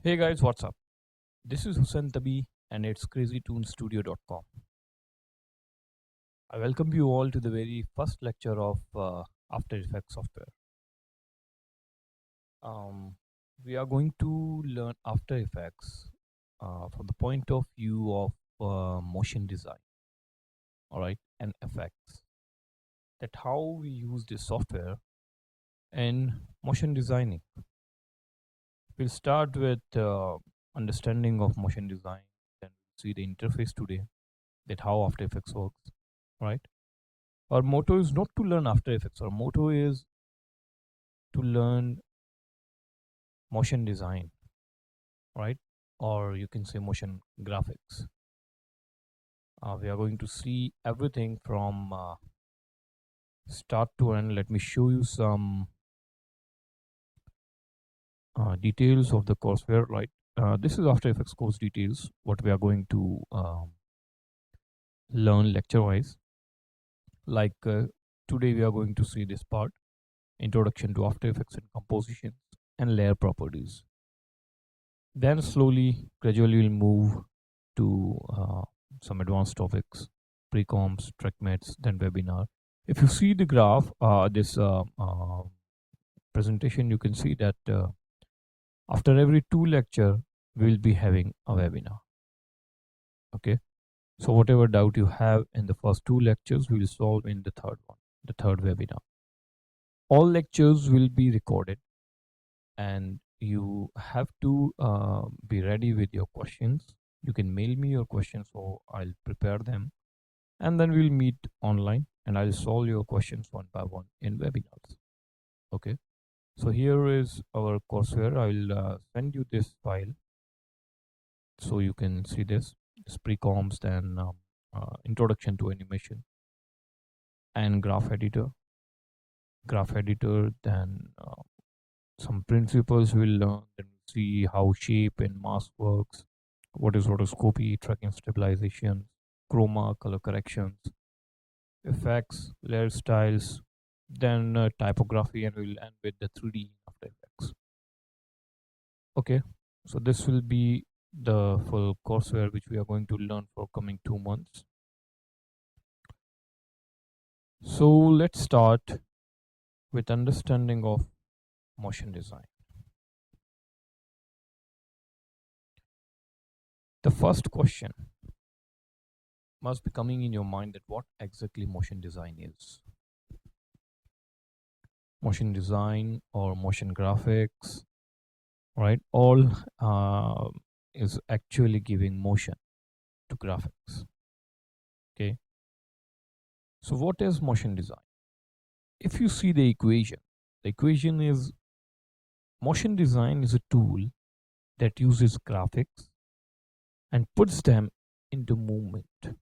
Hey guys, what's up? This is Hussein Tabi and it's crazytoonstudio.com. I welcome you all to the very first lecture of After Effects software. Um, we are going to learn After Effects from the point of view of motion design, all right, and effects. That how we use this software in motion designing. We'll start with understanding of motion design, then see the interface today, that how After Effects works, right? Our motto is not to learn After Effects. Our motto is to learn motion design, right? Or you can say motion graphics. We are going to see everything from start to end. Let me show you some details of the courseware, right? This is After Effects course details, what we are going to learn lecture wise. Like today, we are going to see this part, introduction to After Effects and compositions and layer properties. Then slowly, gradually, we'll move to some advanced topics, pre-comps, trackmates, then webinar. If you see the graph, this presentation, you can see that after every two lecture, we'll be having a webinar. Okay. So whatever doubt you have in the first two lectures, we'll solve in the third one, the third webinar. All lectures will be recorded and you have to be ready with your questions. You can mail me your questions, so I'll prepare them, and then we'll meet online and I'll solve your questions one by one in webinars. Okay, so here is our courseware. I'll send you this file so you can see this. This pre-comps, then introduction to animation and graph editor, then some principles we'll learn, then see how shape and mask works, what is rotoscopy, tracking stabilization, chroma, color corrections, effects, layer styles, then typography, and we'll end with the 3D After Effects. Okay, so this will be the full courseware which we are going to learn for coming 2 months. So let's start with understanding of motion design. The first question must be coming in your mind, that what exactly motion design is. Motion design or motion graphics, right? All is actually giving motion to graphics. Okay. So what is motion design? If you see the equation is motion design is a tool that uses graphics and puts them into movement,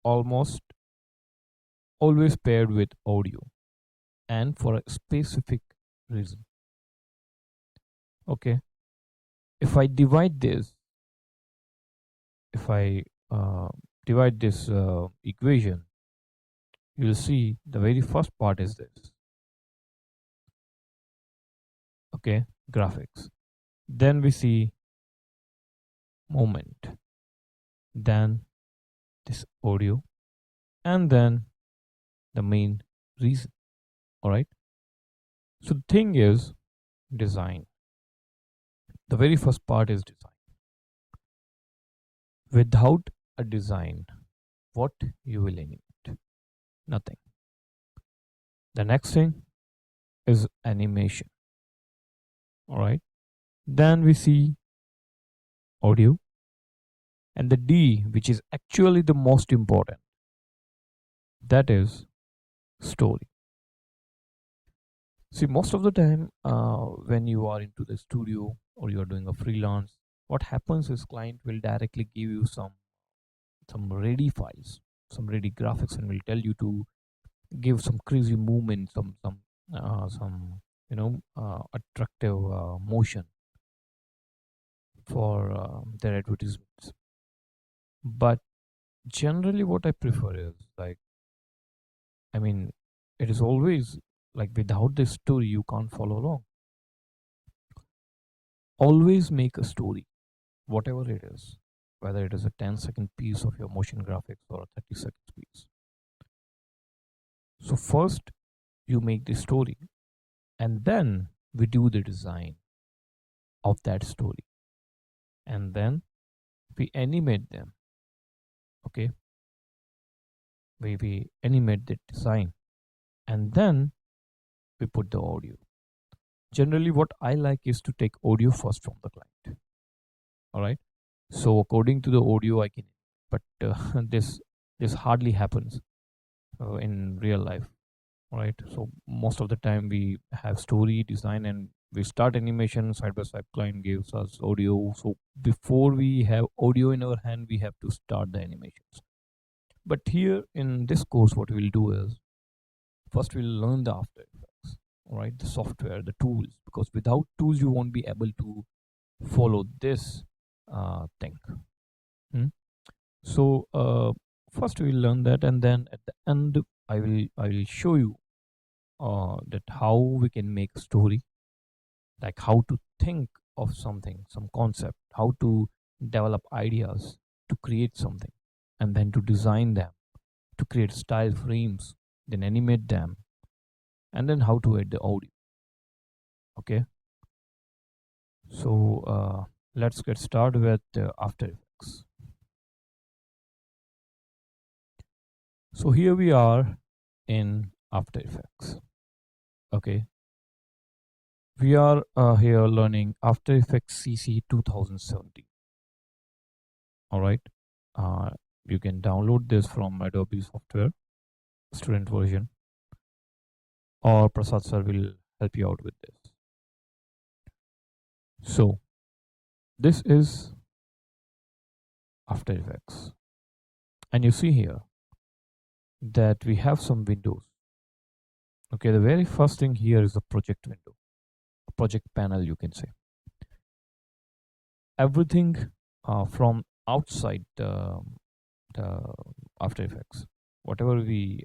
almost always paired with audio and for a specific reason. Okay. If I divide this, if I divide this equation, you'll see the very first part is this. Okay, graphics. Then we see moment, then this audio, and then the main reason. All right. So the thing is design. The very first part is design. Without a design, what you will animate? Nothing. The next thing is animation. All right. Then we see audio, and the D, which is actually the most important, that is story. See, most of the time, when you are into the studio or you are doing a freelance, what happens is client will directly give you some ready files, some ready graphics, and will tell you to give some crazy movement, some attractive motion for their advertisements. But generally, what I prefer is like, I mean, it is always like without this story, you can't follow along. always make a story, whatever it is, whether it is a 10-second piece of your motion graphics or a 30-second piece. So first you make the story, and then we do the design of that story, and then we animate them. Okay, we animate the design, and then we put the audio. Generally what I like is to take audio first from the client. All right, so according to the audio I can, but this hardly happens in real life. All right, so most of the time we have story design and we start animation side by side. Client gives us audio, so before we have audio in our hand we have to start the animations. But here in this course what we'll do is first we'll learn the After Effects, all right, the software, the tools, because without tools you won't be able to follow this thing. Hmm? So first we'll learn that, and then at the end I will show you that how we can make a story, like how to think of something, some concept, how to develop ideas to create something, and then to design them, to create style frames, then animate them, and then how to add the audio. Okay, so let's get started with After Effects. So here we are in After Effects. Okay, we are here learning After Effects CC 2017. All right, uh, you can download this from Adobe software student version, or Prasad sir will help you out with this. So this is After Effects, and you see here that we have some windows. Okay, the very first thing here is the project window, a project panel, you can say. Everything from outside the After Effects, whatever we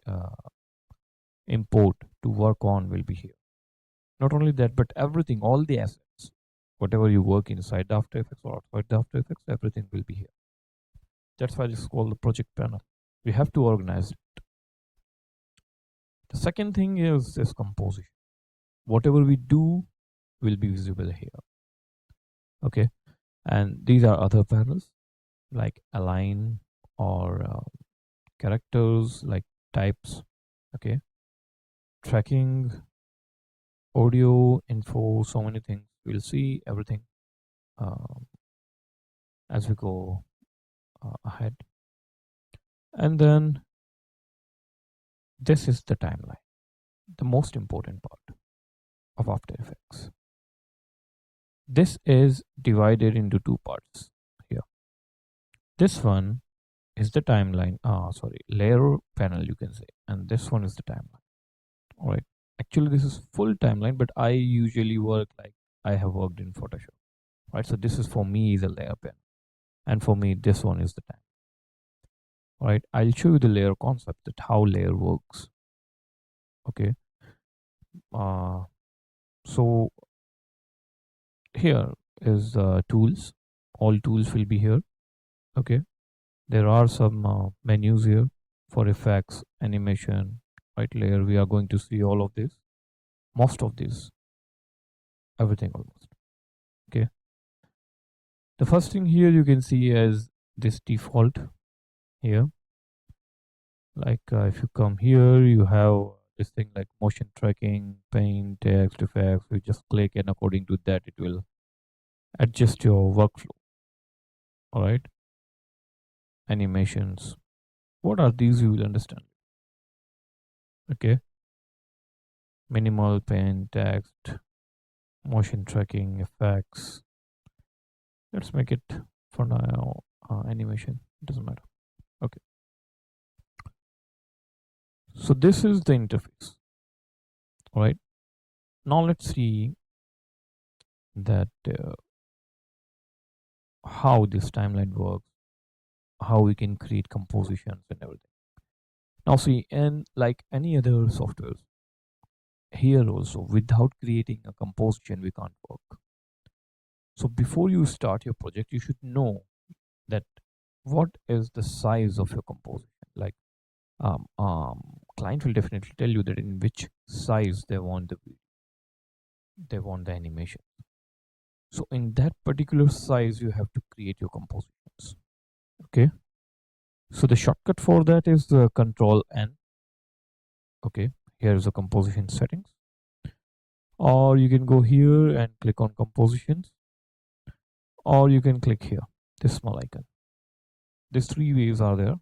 import to work on will be here. Not only that, but everything, all the assets, whatever you work inside the After Effects or outside the After Effects, everything will be here. That's why it's called the project panel. We have to organize it. The second thing is this composition. Whatever we do will be visible here. Okay, and these are other panels like align or characters, like types. Okay, tracking, audio, info, so many things. We'll see everything um, as we go ahead. And then this is the timeline, the most important part of After Effects. This is divided into two parts here. This one is the timeline, layer panel, you can say, and this one is the timeline. All right, actually this is full timeline, but I usually work like I have worked in Photoshop. Right, so this is for me is a layer panel, and for me this one is the time. All right, I'll show you the layer concept, that how layer works. Okay, so here is tools. All tools will be here. Okay, there are some menus here for effects, animation, right, layer. We are going to see all of this, most of this, everything almost. Okay, the first thing here you can see is this default here. Like if you come here, you have this thing like motion tracking, paint, text, effects. You just click, and according to that it will adjust your workflow. All right, animations, what are these, you will understand. Okay, minimal, paint, text, motion tracking, effects. Let's make it for now animation, it doesn't matter. Okay, so this is the interface. All right, now let's see that how this timeline works, how we can create compositions and everything. Now see, and like any other softwares, here also without creating a composition we can't work. So before you start your project, you should know that what is the size of your composition. Like client will definitely tell you that in which size they want the animation. So in that particular size, you have to create your compositions. Okay. So the shortcut for that is the Control N. Okay. Here is the composition settings. Or you can go here and click on compositions. Or you can click here, this small icon. These three ways are there.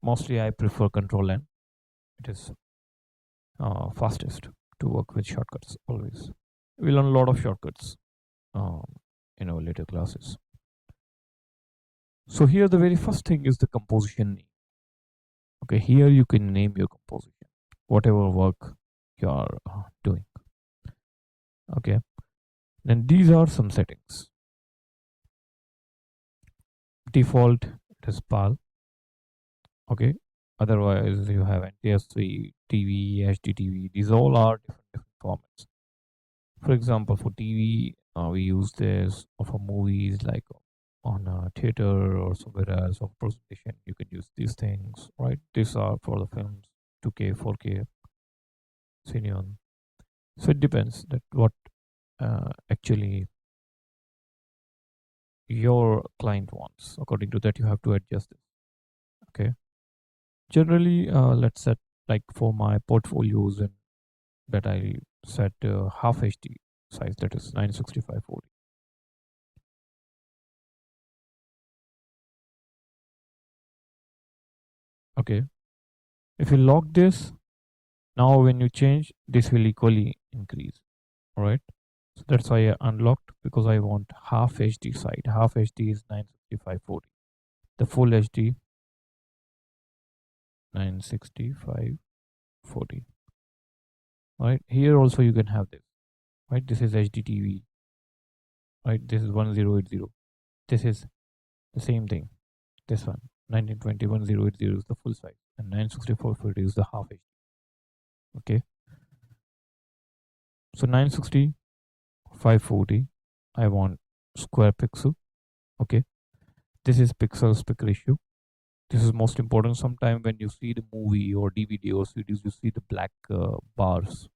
Mostly I prefer Control N. It is fastest to work with shortcuts always. We learn a lot of shortcuts um, in our later classes. So here the very first thing is the composition name. Okay, here you can name your composition, whatever work you are doing. Okay, then these are some settings. Default it is PAL. Okay, otherwise you have NTSC, TV, HDTV. These all are different formats. For example, for TV, we use this, or for movies like on a theater or somewhere else, or presentation, you can use these things, right? These are for the films, 2K, 4K, Cineon. So it depends that what actually your client wants. According to that, you have to adjust it. Okay. Generally, let's set like for my portfolios and that I set half HD size, that is 965/40. Okay. If you lock this, now when you change, this will equally increase. All right. So that's why I unlocked, because I want half HD side. Half HD is 965/40. The full HD 965/40. Right here also you can have this. Right, this is HDTV. Right, this is 1080. This is the same thing. This one 1920 1080 is the full size, and 964/40 is the half HD. Okay, so 960/540 I want square pixel. Okay, this is pixel aspect ratio. This is most important. Sometime when you see the movie or DVD or CDs, you see the black bars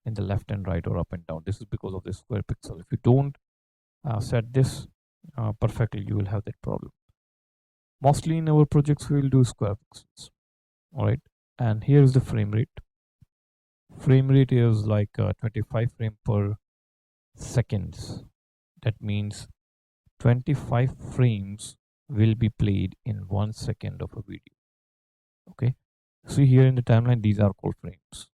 in the left and right or up and down. This is because of the square pixel. If you don't set this perfectly, you will have that problem. Mostly in our projects, we will do square pixels. All right, and here is the frame rate. Frame rate is like 25 frame per seconds. That means 25 frames will be played in 1 second of a video. Okay, see here in the timeline, these are called frames,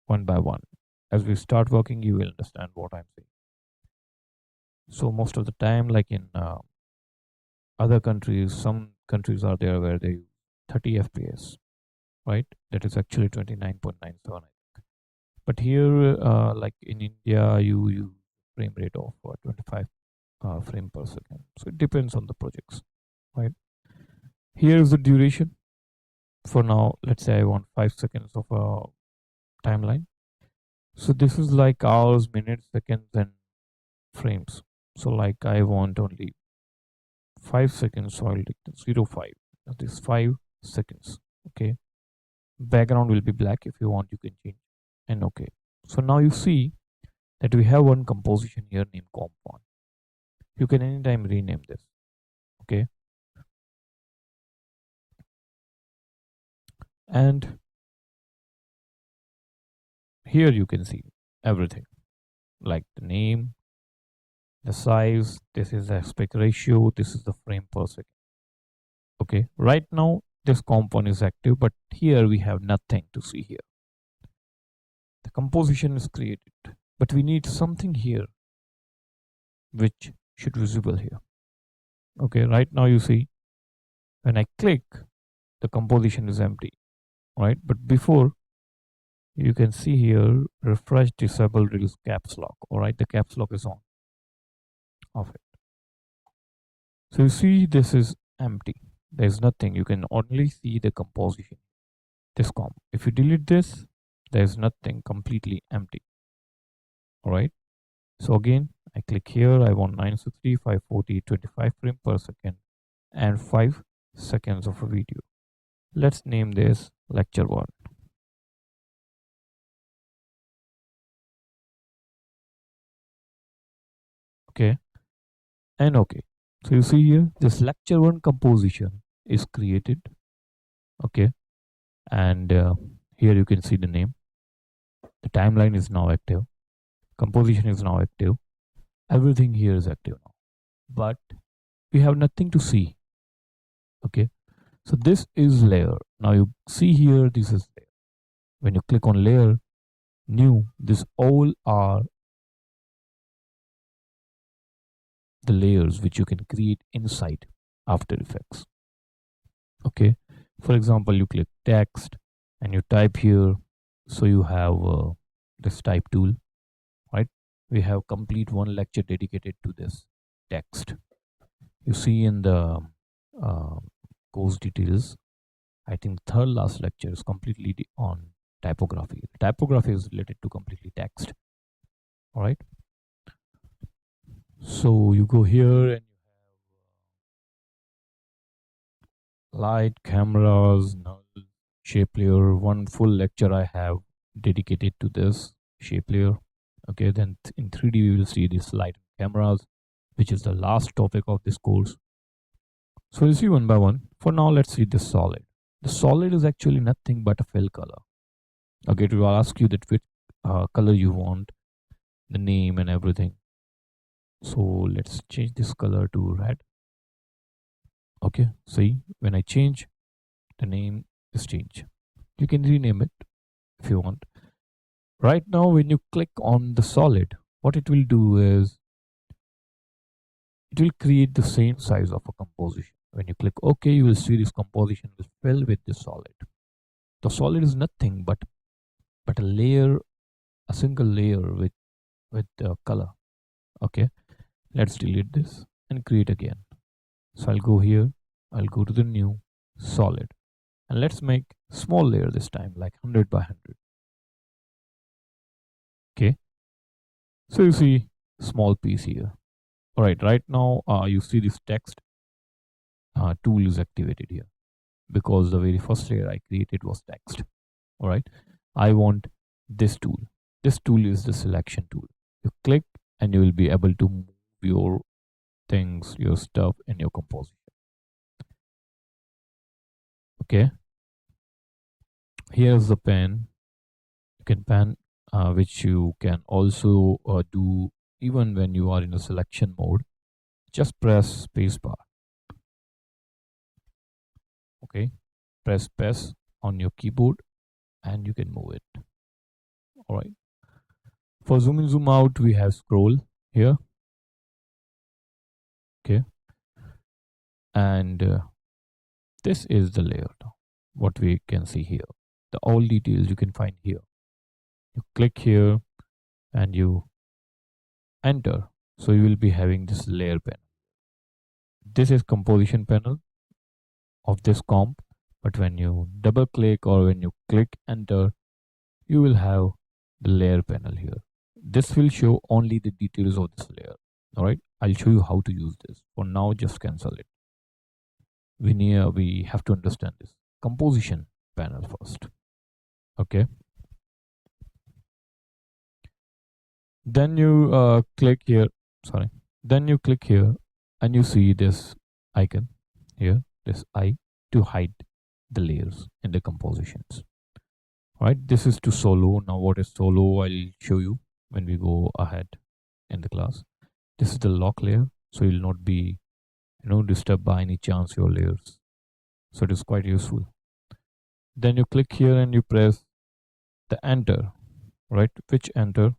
one by one. As we start working, you will understand what I'm saying. So most of the time, like in other countries, some countries are there where they use 30 FPS, right? That is actually 29.97. But here, like in India, you use frame rate of 25 frame per second. So it depends on the projects, right? Here is the duration. For now, let's say I want 5 seconds of a timeline. So this is like hours, minutes, seconds, and frames. So like I want only 5 seconds, so I'll take 0.5. That is 5 seconds. Okay. Background will be black. If you want, you can change. And okay. So now you see that we have one composition here named comp1. You can anytime rename this. Okay. And here you can see everything, like the name, the size, this is the aspect ratio, this is the frame per second. Okay, right now this comp1 is active, but here we have nothing to see here. The composition is created, but we need something here which should visible here. Okay, right now you see when I click, the composition is empty, right? But before, you can see here refresh, disable, reduce caps lock. All right, the caps lock is on of it. So you see this is empty. There's nothing. You can only see the composition. This comp. If you delete this, there's nothing, completely empty. All right. So again, I click here. I want 960, 540, 25 frames per second and 5 seconds of a video. Let's name this lecture 1. Okay, and okay. So you see here, this lecture 1 composition is created. Okay, and here you can see the name. The timeline is now active. Composition is now active. Everything here is active now. But we have nothing to see. Okay, so this is layer. Now you see here, this is layer. When you click on layer, new, this all are the layers which you can create inside After Effects. Okay, for example, you click text and you type here, so you have this type tool, right? We have complete one lecture dedicated to this text. You see in the uh, course details, I think the third last lecture is completely on typography. Typography is related to completely text. All right, so you go here and light, cameras, null, shape layer. One full lecture I have dedicated to this shape layer. Okay, then in 3D we will see this light cameras, which is the last topic of this course. So we'll see one by one. For now, let's see the solid. The solid is actually nothing but a fill color. Okay, it will ask you that which color you want, the name and everything. So let's change this color to red. Okay, see, when I change, the name is changed. You can rename it if you want. Right now, when you click on the solid, what it will do is it will create the same size of a composition. When you click OK, you will see this composition will fill with the solid. The solid is nothing but a layer, a single layer with color. Okay, let's delete this and create again. So I'll go here, I'll go to the new solid, and let's make small layer this time, like 100 by 100. Okay, so you see small piece here. All right, right now you see this text tool is activated here because the very first layer I created was text. All right, I want this tool. This tool is the selection tool. You click and you will be able to move your things, your stuff in your composition. Okay, here's the pen. You can pen, which you can also do even when you are in a selection mode. Just press spacebar. Okay, press space on your keyboard and you can move it. All right, for zoom in zoom out we have scroll here. Okay, and this is the layer now. What we can see here, the all details you can find here. You click here and you enter, so you will be having this layer panel. This is composition panel of this comp, but when you double click or when you click enter, you will have the layer panel here. This will show only the details of this layer. All right, I'll show you how to use this. For now, just cancel it. We have to understand this composition panel first. Okay, then you click here. Sorry, then you click here and you see this icon here, this eye, to hide the layers in the compositions. Right, this is to solo. Now what is solo, I'll show you when we go ahead in the class. This is the lock layer, so you'll not be disturbed by any chance your layers, so it is quite useful. Then you click here and you press the enter. Right, which enter?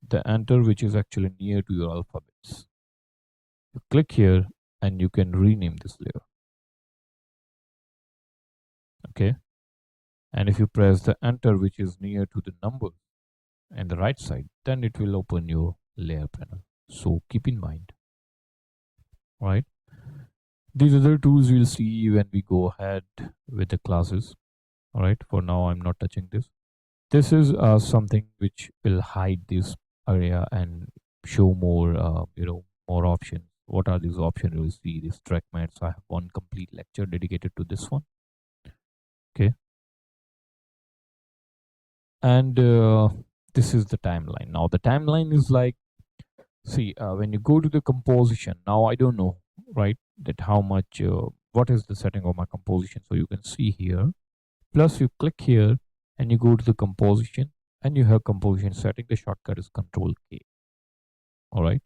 The enter which is actually near to your alphabets. You click here and you can rename this layer. Okay, and if you press the enter which is near to the number and the right side, then it will open your layer panel. So keep in mind. Right, these other tools we'll see when we go ahead with the classes. All right, for now I'm not touching this. This is something which will hide this area and show more more options. What are these options? You will see this track mat. So I have one complete lecture dedicated to this one. Okay, and this is the timeline. Now the timeline is like, see, when you go to the composition, now I don't know, right, that how much what is the setting of my composition. So you can see here, plus you click here and you go to the composition and you have composition setting. The shortcut is Control K. All right,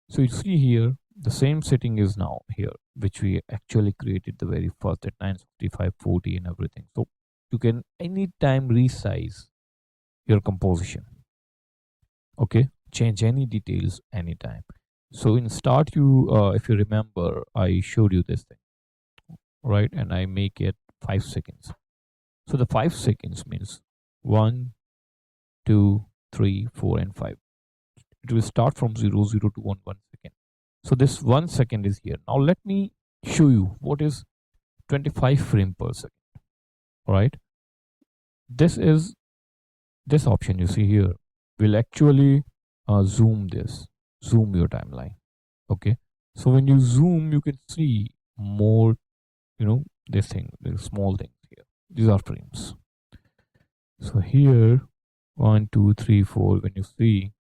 so you see here the same setting is now here, which we actually created the very first at 965, 40 and everything. So you can anytime resize your composition. Okay, change any details anytime. So in start, you if you remember, I showed you this thing, right, and I make it 5 seconds. So the 5 seconds means 1, 2, 3, 4 and 5. It will start from 0, 0 to 1 second. So this 1 second is here. Now let me show you what is 25 frame per second. All right, this is this option you see here will actually zoom your timeline. Okay, so when you zoom, you can see more, this thing, the small things here. These are frames. So here, 1, 2, 3, 4. When you see,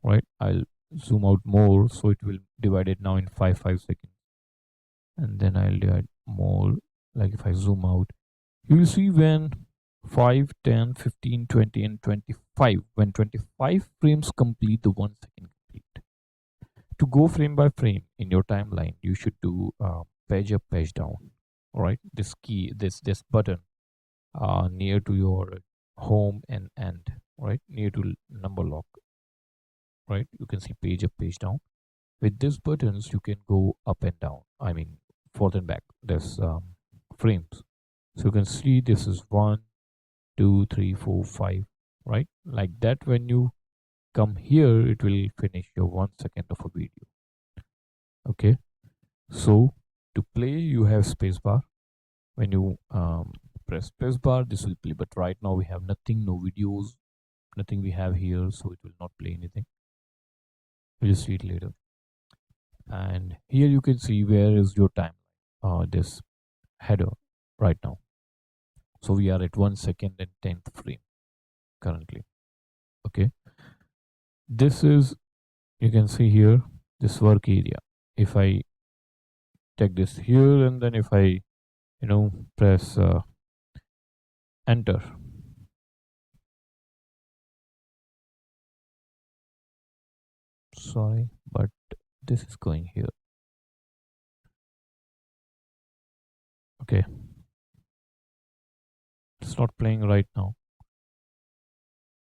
right, I'll zoom out more, so it will divide it now in 5 seconds, and then I'll divide more. Like if I zoom out, you will see when 5, 10, 15, 20, and 25. When 25 frames complete, the 1 second complete. To go frame by frame in your timeline, you should do page up, page down. All right, this key, this button near to your home and end, right, near to number lock, right, you can see page up, page down. With these buttons you can go up and down, I mean forward and back. There's frames, so you can see this is 1, 2, 3, 4, 5, right, like that. When you come here, it will finish your 1 second of a video. Okay, so to play you have spacebar. When you press spacebar, this will play, but right now we have nothing, no videos, nothing we have here, so it will not play anything. We'll see it later. And here you can see where is your time, this header right now. So we are at 1 second and 10th frame currently. Okay, this is, you can see here, this work area. If I take this here and then if I press enter, sorry, but this is going here. Okay, it's not playing right now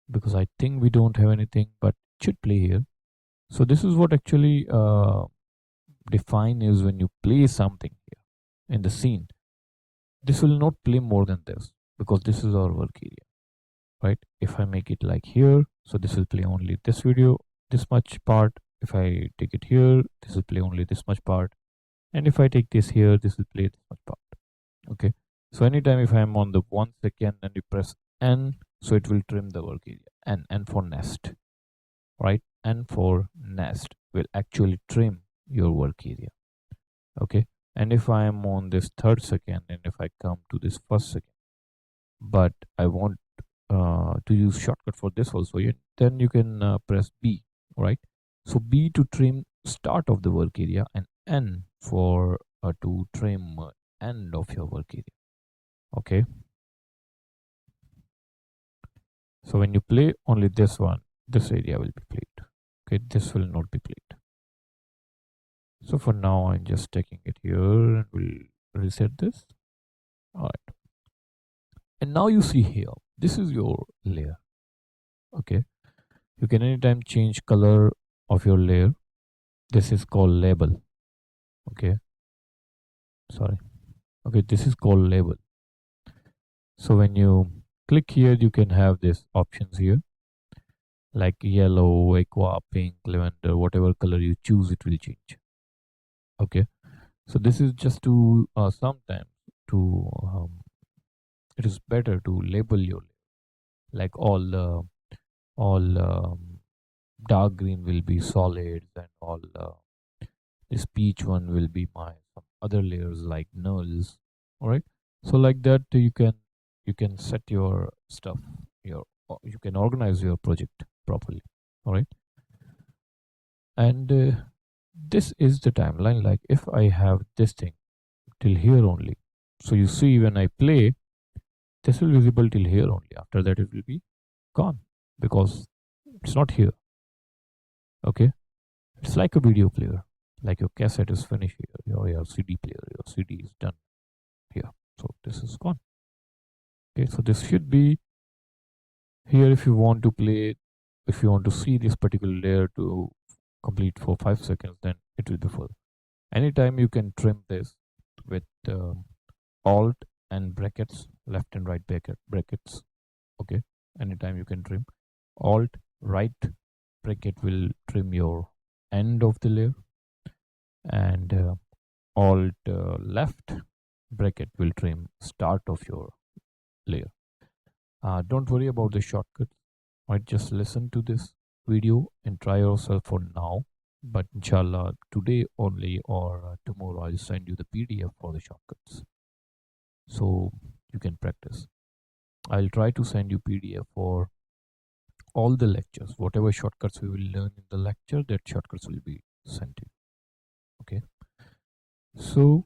because I think we don't have anything, but it should play here. So this is what actually define is when you play something here in the scene. This will not play more than this because this is our work area, right? If I make it like here, so this will play only this video, this much part. If I take it here, this will play only this much part. And if I take this here, this will play this much part. Okay, so anytime if I'm on the 1 second and you press N, so it will trim the work area. And for nest, right, and for nest will actually trim your work area. Okay, and if I am on this 3rd second and if I come to this 1st second, but I want to use shortcut for this also, then you can press B, right? So B to trim start of the work area, and N for to trim end of your work area. Okay, so when you play only this one, this area will be played. Okay, this will not be played. So for now I'm just taking it here and we'll reset this. All right, and now you see here, this is your layer. Okay, you can anytime change color of your layer. This is called label. Okay, sorry. Okay, this is called label. So when you click here, you can have these options here like yellow, aqua, pink, lavender, whatever color you choose, it will change. Okay, so this is just to sometimes to it is better to label your, like all dark green will be solids and all. This peach one will be my some other layers like nulls. All right. So like that you can set your stuff. You can organize your project properly. All right. And this is the timeline. Like if I have this thing till here only, so you see when I play, this will be visible till here only. After that, it will be gone because it's not here. Okay. It's like a video player. Like your cassette is finished here, your CD player, your CD is done here. So this is gone. Okay, so this should be here if you want to play, if you want to see this particular layer to complete for 5 seconds, then it will be full. Anytime you can trim this with alt and brackets, left and right brackets. Okay, anytime you can trim. Alt right bracket will trim your end of the layer, and alt left bracket will trim start of your layer. Don't worry about the shortcuts. Right, just listen to this video and try yourself for now. But inshallah, today only or tomorrow, I'll send you the PDF for the shortcuts so you can practice. I'll try to send you PDF for all the lectures. Whatever shortcuts we will learn in the lecture, that shortcuts will be sent to you. Okay. So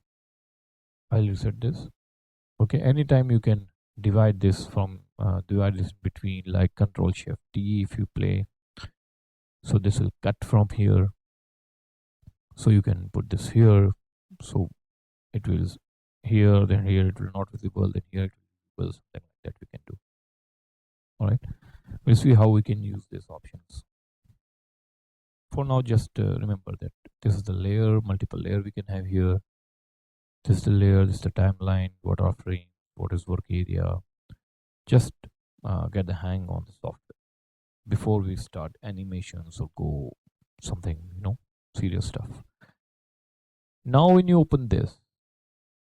I'll reset this. Okay. Anytime you can divide this between like Control Shift D if you play. So this will cut from here. So you can put this here. So it will here, then here it will not visible, then here it will visible, something like that we can do. All right. We'll see how we can use these options. For now, just remember that this is the layer, multiple layer we can have here. This is the layer, this is the timeline, what are frame, what is work area. Just get the hang on the software before we start animations or go something, serious stuff. Now when you open this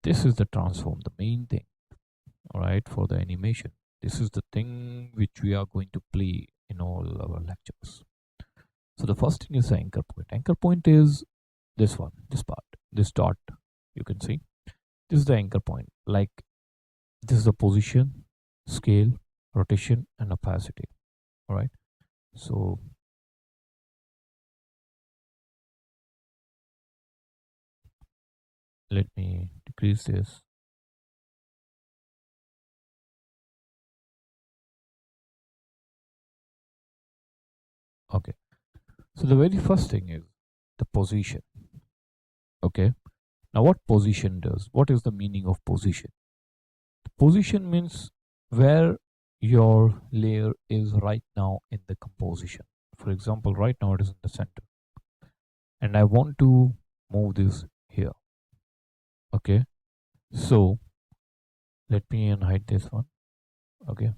is the transform, the main thing. All right, for the animation, this is the thing which we are going to play in all our lectures. So the first thing is the anchor point. Anchor point is this one, this part, this dot. You can see this is the anchor point. Like this is the position, scale, rotation, and opacity. All right. So let me decrease this. Okay. So the very first thing is the position. Okay. Now what position does? What is the meaning of position? Position means where your layer is right now in the composition. For example, right now it is in the center and I want to move this here. Okay, so let me unhide this one. Okay,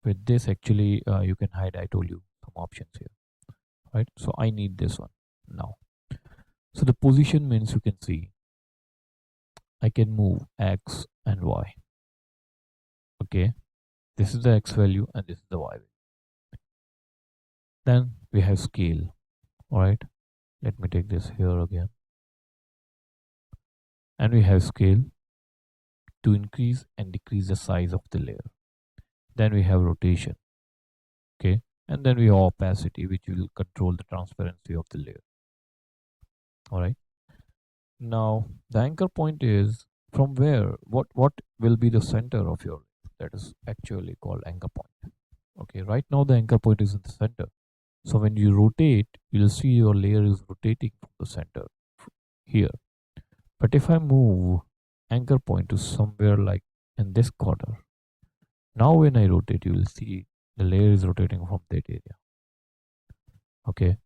with this actually you can hide, I told you some options here, right? So I need this one now. So the position means you can see I can move X and Y. Okay, this is the X value and this is the Y value. Then we have scale. All right, let me take this here again. And we have scale to increase and decrease the size of the layer. Then we have rotation. Okay, and then we have opacity, which will control the transparency of the layer. All right. Now the anchor point is from where, what will be the center of your, that is actually called anchor point. Okay, right now the anchor point is in the center. So when you rotate, you'll see your layer is rotating from the center here. But if I move anchor point to somewhere like in this corner, now when I rotate, you will see the layer is rotating from that area. Okay.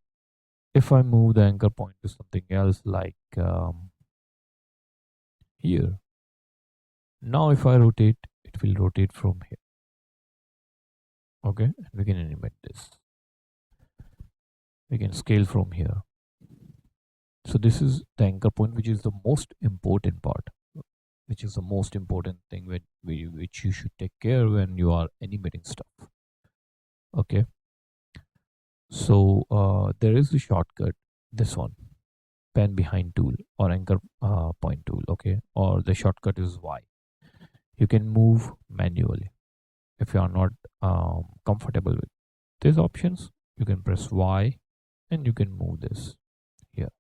If I move the anchor point to something else like here, now if I rotate, it will rotate from here. Okay, and we can animate this. We can scale from here. So this is the anchor point, which is the most important part, which is the most important thing which you should take care when you are animating stuff. Okay. So there is a shortcut, this one, pen behind tool or anchor point tool, okay? Or the shortcut is Y. You can move manually. If you are not comfortable with these options, you can press Y and you can move this here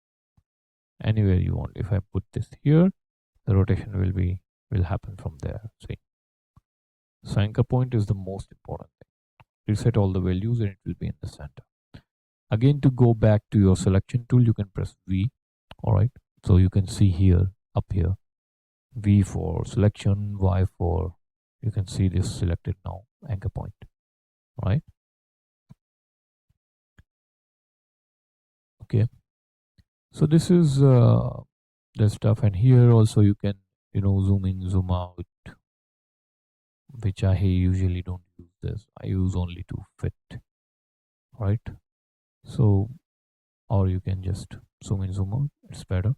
anywhere you want. If I put this here, the rotation will happen from there. See, so anchor point is the most important thing. Reset all the values and it will be in the center. Again, to go back to your selection tool, you can press V. All right, so you can see here, up here, V for selection, Y for, you can see this selected now, anchor point. All right, okay. So this is the stuff, and here also you can, zoom in, zoom out, which I usually don't use this. I use only to fit, right? So, or you can just zoom in, zoom out. It's better.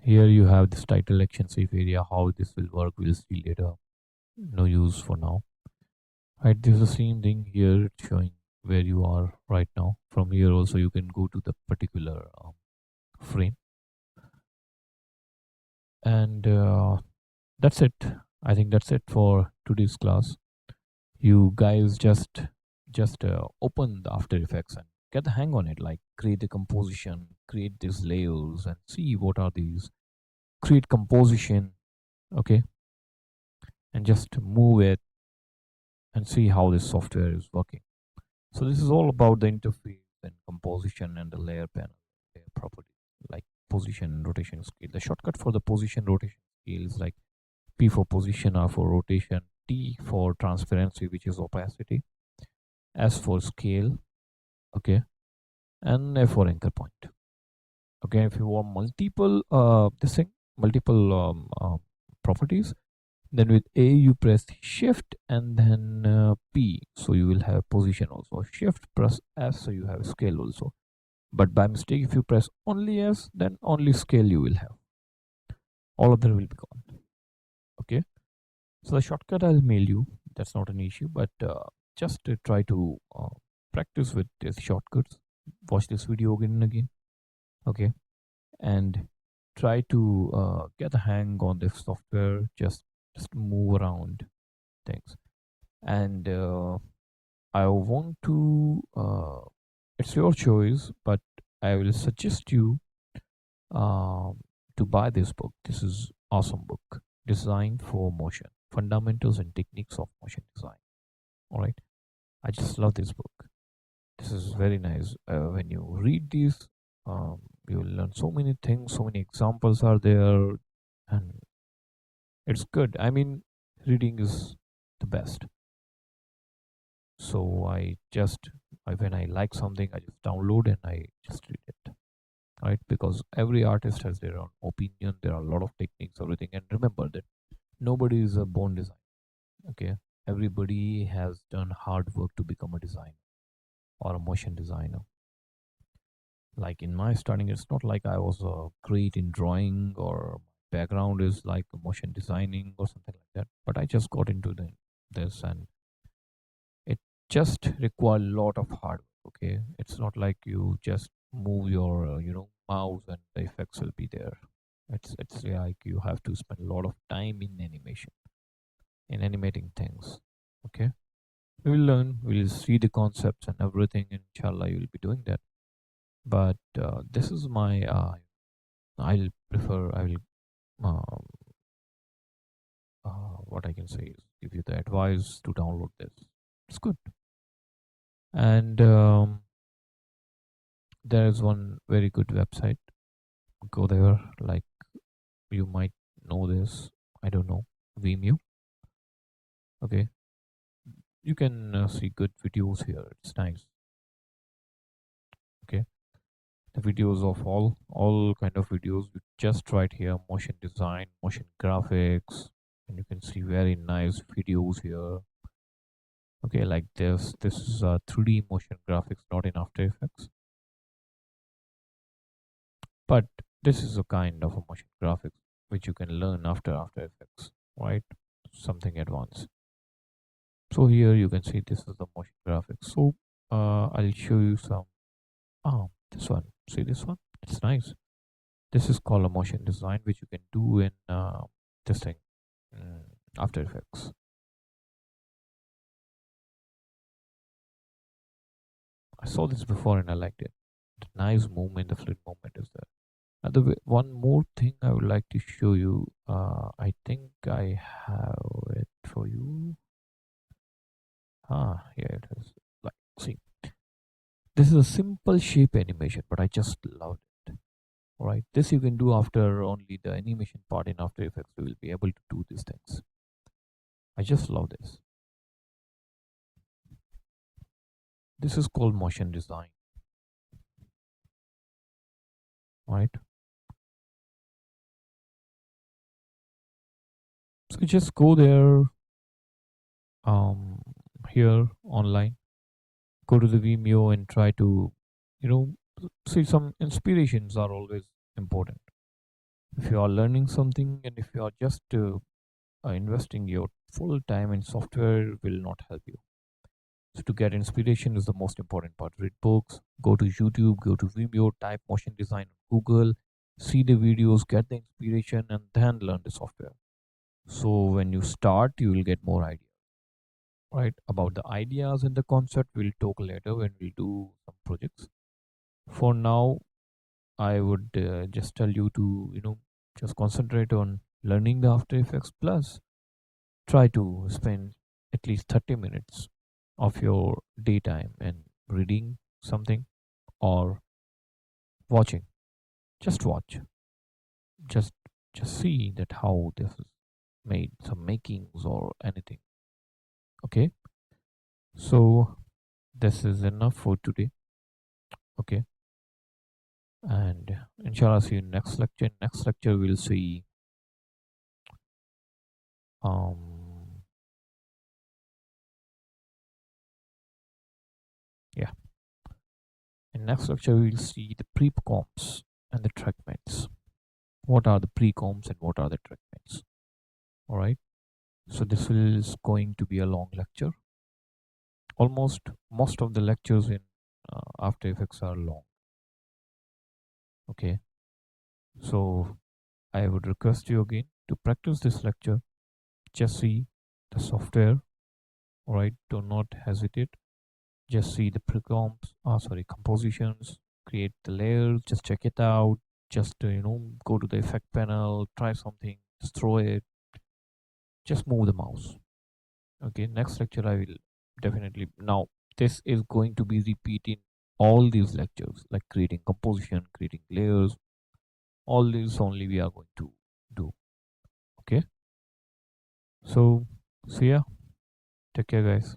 Here you have this title action safe area. How this will work, we'll see later. No use for now. Right, this is the same thing here. It's showing where you are right now. From here also you can go to the particular frame, and that's it. I think that's it for today's class. You guys just open the After Effects and get the hang on it, like create a composition, create these layers and see what are these, create composition, okay, and just move it and see how this software is working. So this is all about the interface and composition and the layer panel, layer property, like position, rotation, scale. The shortcut for the position, rotation, scale is like P for position, R for rotation, T for transparency, which is opacity, S for scale, okay, and F for anchor point. Okay, if you want multiple this thing, multiple properties, then with A you press shift and then P, so you will have position also. Shift press S, so you have scale also. But by mistake, if you press only S, then only scale you will have. All other will be gone. Okay, so the shortcut I'll mail you. That's not an issue, but just try to practice with these shortcuts. Watch this video again and again. Okay, and try to get a hang on this software. Just move around things, and I want to it's your choice, but I will suggest you um, to buy this book. This is awesome book, Designed for Motion, Fundamentals and Techniques of Motion Design. All right, I just love this book. This is very nice. When you read this, you will learn so many things, so many examples are there, and it's good. I mean, reading is the best. So when I like something, I just download and I just read it, right? Because every artist has their own opinion. There are a lot of techniques, everything. And remember that nobody is a born designer. Okay, everybody has done hard work to become a designer or a motion designer. Like in my starting, it's not like I was great in drawing or background is like motion designing or something like that. But I just got into this, and it just require a lot of hard work. Okay, it's not like you just move your mouse and the effects will be there. It's like you have to spend a lot of time in animation, in animating things. Okay, we will learn, we'll see the concepts and everything. Inshallah, you will be doing that. But this is my I will um, what I can say is give you the advice to download this. It's good. And there is one very good website. Go there. Like, you might know this. I don't know. Vimeo. Okay. You can see good videos here. It's nice. Okay. The videos of all kind of videos. You just right here. Motion design, motion graphics, and you can see very nice videos here. Okay, like this. This is 3D motion graphics, not in After Effects. But this is a kind of a motion graphics which you can learn after After Effects, right? Something advanced. So here you can see this is the motion graphics. So I'll show you some. Oh, this one. See this one? It's nice. This is called a motion design, which you can do in this thing, mm, After Effects. I saw this before and I liked it. The nice movement, the fluid movement is there. One more thing I would like to show you. I think I have it for you. Here it is. Like, see, this is a simple shape animation, but I just love it. All right, this you can do after only the animation part in After Effects. You will be able to do these things. I just love this. This is called motion design. Right. So you just go there, um, here online, go to the Vimeo and try to, you know, see, some inspirations are always important. If you are learning something and if you are just investing your full time in software will not help you. So to get inspiration is the most important part. Read books, go to YouTube, go to Vimeo, type motion design on Google, see the videos, get the inspiration, and then learn the software. So when you start, you will get more ideas. Right, about the ideas and the concept we'll talk later when we do some projects. For now, I would just tell you to, just concentrate on learning the After Effects, plus try to spend at least 30 minutes of your daytime and reading something or watching. Just watch. just just see that how this is made, some makings or anything. Okay, so this is enough for today. Okay, and inshallah see you next lecture. Next lecture we'll see, um yeah, in next lecture we'll see the pre-comps and the track mates. What are the pre-comps and what are the track mates? All right, so this is going to be a long lecture. Almost most of the lectures in After Effects are long. Okay, so I would request you again to practice this lecture. Just see the software. All right, do not hesitate. Just see the pre-comps, compositions, create the layers, just check it out. Just go to the effect panel, try something, just throw it, just move the mouse. Okay, next lecture I will definitely, now this is going to be repeating all these lectures, like creating composition, creating layers, all these only we are going to do. Okay, so see ya, take care guys.